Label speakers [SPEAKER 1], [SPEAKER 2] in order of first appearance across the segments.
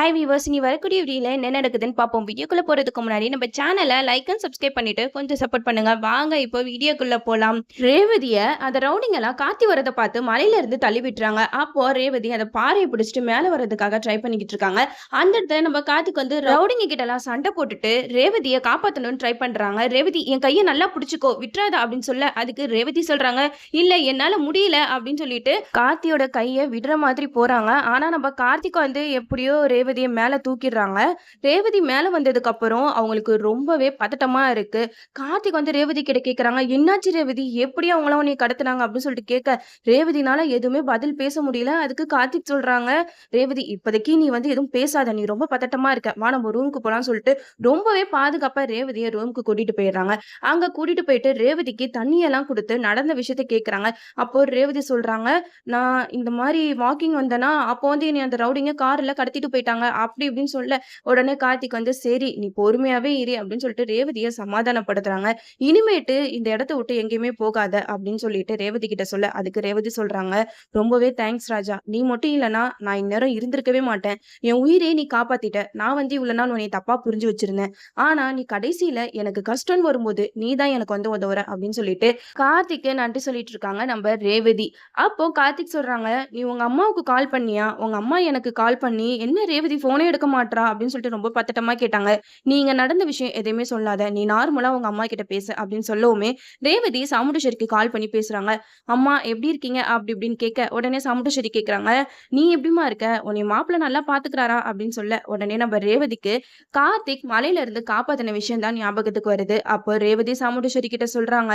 [SPEAKER 1] Hi viewers, இனி வரக்கூடிய வீடியோல என்ன நடக்குதுன்னு பார்ப்போம். வீடியோக்குள்ள போறதுக்கு முன்னாடி நம்ம சேனலை லைக் அண்ட் சப்ஸ்கிரைப் பண்ணிட்டு கொஞ்சம் சப்போர்ட் பண்ணுங்க. வாங்க இப்போ வீடியோக்குள்ள போலாம். ரேவதிய அந்த ரவுடிங் எல்லாம் காத்தி வரதை பார்த்து மலையில இருந்து தள்ளி விட்டுறாங்க. அப்போ ரேவதி அந்த பாறையை பிடிச்சிட்டு மேல வர்றதுக்காக ட்ரை பண்ணிக்கிட்டு இருக்காங்க. அந்த இடத்துல நம்ம காத்துக்கு வந்து ரவுடிங்க கிட்ட எல்லாம் சண்டை போட்டுட்டு ரேவதியை காப்பாத்தணும்னு ட்ரை பண்றாங்க. ரேவதி என் கையை நல்லா பிடிச்சிக்கோ, விட்டுறாத அப்படின்னு சொல்ல அதுக்கு ரேவதி சொல்றாங்க, இல்ல என்னால முடியல அப்படின்னு சொல்லிட்டு கார்த்தியோட கையை விடுற மாதிரி போறாங்க. ஆனா நம்ம கார்த்திக் வந்து எப்படியோ ரேவதிய மேல தூக்கிடுறாங்க. ரேவதி மேல வந்ததுக்கு அப்புறம் அவங்களுக்கு ரொம்பவே பதட்டமா இருக்கு. கார்த்திக் வந்து ரேவதி கிட்ட கேக்குறாங்க, என்னாச்சு ரேவதி, எப்படி அவங்கள உன்னை கடத்துனாங்க அப்படின்னு சொல்லிட்டு கேட்க ரேவதினால எதுவுமே பதில் பேச முடியல. அதுக்கு கார்த்திக் சொல்றாங்க, ரேவதி இப்போதைக்கு நீ வந்து எதுவும் பேசாத, நீ ரொம்ப பதட்டமா இருக்க, வா நம்ம ரூமுக்கு போலாம்னு சொல்லிட்டு ரொம்பவே பாதுகாப்பா ரேவதியை ரூமுக்கு கூட்டிட்டு போயிடுறாங்க. அங்க கூட்டிட்டு போயிட்டு ரேவதிக்கு தண்ணியெல்லாம் கொடுத்து நடந்த விஷயத்த கேக்குறாங்க. அப்போ ரேவதி சொல்றாங்க, நான் இந்த மாதிரி வாக்கிங் வந்தேன்னா அப்போ வந்து என்னை அந்த ரவுடிங்க கார்ல கடத்திட்டு போயிட்டாங்க அப்படி இப்படின்னு சொல்ல உடனே கார்த்திக் வந்து சரி நீ பொறுமையாவே இரு அப்படின்னு சொல்லிட்டு ரேவதியை சமாதானப்படுத்துறாங்க. இனிமேட்டு இந்த இடத்த விட்டு எங்கேயுமே போகாத அப்படின்னு சொல்லிட்டு ரேவதி கிட்ட சொல்ல அதுக்கு ரேவதி சொல்றாங்க, ரொம்பவே தேங்க்ஸ் ராஜா, நீ மட்டும் இல்லைன்னா நான் இந்நேரம் இருந்திருக்கவே மாட்டேன். என் உயிரே நீ காப்பாத்திட்ட. நான் வந்து இவ்வளவு நாள் உன்னை தப்பா புரிஞ்சு வச்சிருந்தேன். ஆனா நீ கடைசியில எனக்கு கஷ்டம் வரும்போது நீ தான் எனக்கு வந்து உதவுற அப்படின்னு சொல்லிட்டு கார்த்திக்கு நன்றி சொல்லிட்டு இருக்காங்க நம்ம ரேவதி. அப்போ கார்த்திக் சொல்றாங்க, நீ உங்க அம்மாவுக்கு கால் பண்ணியா, உங்க அம்மா எனக்கு கால் பண்ணி என்ன ரேவதி போனே எடுக்க மாட்றா அப்படின்னு சொல்லிட்டு ரொம்ப பதட்டமா கேட்டாங்க. நீங்க நடந்த விஷயம் எதையுமே சொல்லாத, நீ நார்மலா உங்க அம்மா கிட்ட பேசு அப்படின்னு சொல்லவுமே ரேவதி சாமுண்டீஸ்வரிக்கு கால் பண்ணி பேசுறாங்க. அம்மா எப்படி இருக்கீங்க அப்படி இப்படின்னு கேட்க உடனே சாமுண்டீஸ்வரி கேக்குறாங்க, நீ எப்படிமா இருக்க, உன்னை மாப்பிள்ள நல்லா பாத்துக்கிறாரா அப்படின்னு சொல்ல உடனே நம்ம ரேவதிக்கு கார்த்திக் மலையில இருந்து காப்பாத்தின விஷயம் தான் ஞாபகத்துக்கு வருது. அப்போ ரேவதி சாமுண்டீஸ்வரி கிட்ட சொல்றாங்க,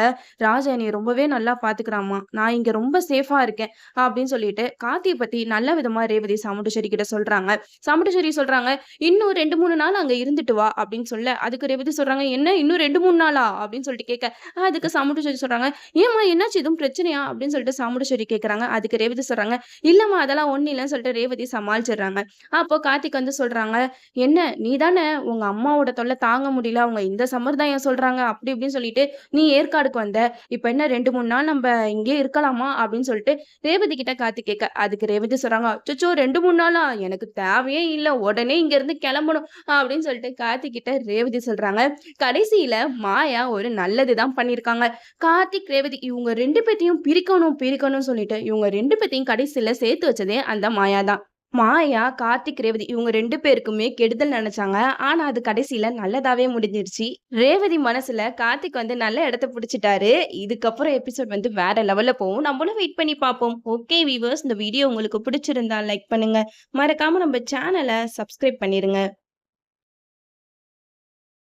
[SPEAKER 1] ராஜா என்னை ரொம்பவே நல்லா பாத்துக்கிறாமா, நான் இங்க ரொம்ப சேஃபா இருக்கேன் அப்படின்னு சொல்லிட்டு கார்த்தியை பத்தி நல்ல விதமா ரேவதி சாமுண்டீஸ்வரி கிட்ட சொல்றாங்க. சாமுண்டீஸ்வரி சொல்றாங்க, இன்னும் 2-3 நாள் அங்க இருந்துட்டு வா அப்படின்னு சொல்ல அதுக்கு ரேவதி சொல்றாங்க, என்ன இன்னும் 2-3 நாளா அப்படின்னு சொல்லிட்டு கேட்க அதுக்கு சாமுண்டீஸ்வரி சொல்றாங்க, ஏமா என்னாச்சு, எதுவும் பிரச்சனையா அப்படின்னு சொல்லிட்டு சாமுண்டீஸ்வரி கேக்குறாங்க. அதுக்கு ரேவதி சொல்றாங்க, இல்லம்மா அதெல்லாம் ஒண்ணு இல்லைன்னு சொல்லிட்டு ரேவதி சமாளிச்சிடுறாங்க. அப்போ கார்த்திக் வந்து சொல்றாங்க, என்ன நீ தானே உங்க அம்மாவோட தொல்லை தாங்க முடியல, அவங்க இந்த சம்பிரதாயம் சொல்றாங்க அப்படி இப்படின்னு சொல்லிட்டு நீ ஏற்காடுக்கு வந்த, இப்ப என்ன 2-3 நாள் நம்ம இங்கே இருக்கலாமா அப்படின்னு சொல்லிட்டு ரேவதி கிட்ட கார்த்திக் கேட்க அதுக்கு ரேவதி சொல்றாங்க, அச்சோ 2-3 நாளா, எனக்கு தேவையே இல்ல, உடனே இங்க இருந்து கிளம்பணும் அப்படின்னு சொல்லிட்டு கார்த்திக் கிட்ட ரேவதி சொல்றாங்க. கடைசியில மாயா ஒரு நல்லதுதான் பண்ணிருக்காங்க. கார்த்திக் ரேவதி இவங்க 2 பேத்தையும் பிரிக்கணும் பிரிக்கணும்னு சொல்லிட்டு இவங்க 2 பேத்தையும் கடைசியில சேர்த்து வச்சதே அந்த மாயா தான். மாயா, கார்த்திக், ரேவதி இவங்க 2 பேருக்குமே கெடுதல் நினைச்சாங்க. ஆனா அது கடைசியில நல்லதாவே முடிஞ்சிருச்சு. ரேவதி மனசுல கார்த்திக் வந்து நல்ல இடத்த பிடிச்சிட்டாரு. இதுக்கப்புறம் எபிசோட் வந்து வேற லெவல்ல போகும். நம்மளும் வெயிட் பண்ணி பார்ப்போம். ஓகே வீவர்ஸ், இந்த வீடியோ உங்களுக்கு பிடிச்சிருந்தா லைக் பண்ணுங்க. மறக்காம நம்ம சேனலை சப்ஸ்கிரைப் பண்ணிருங்க.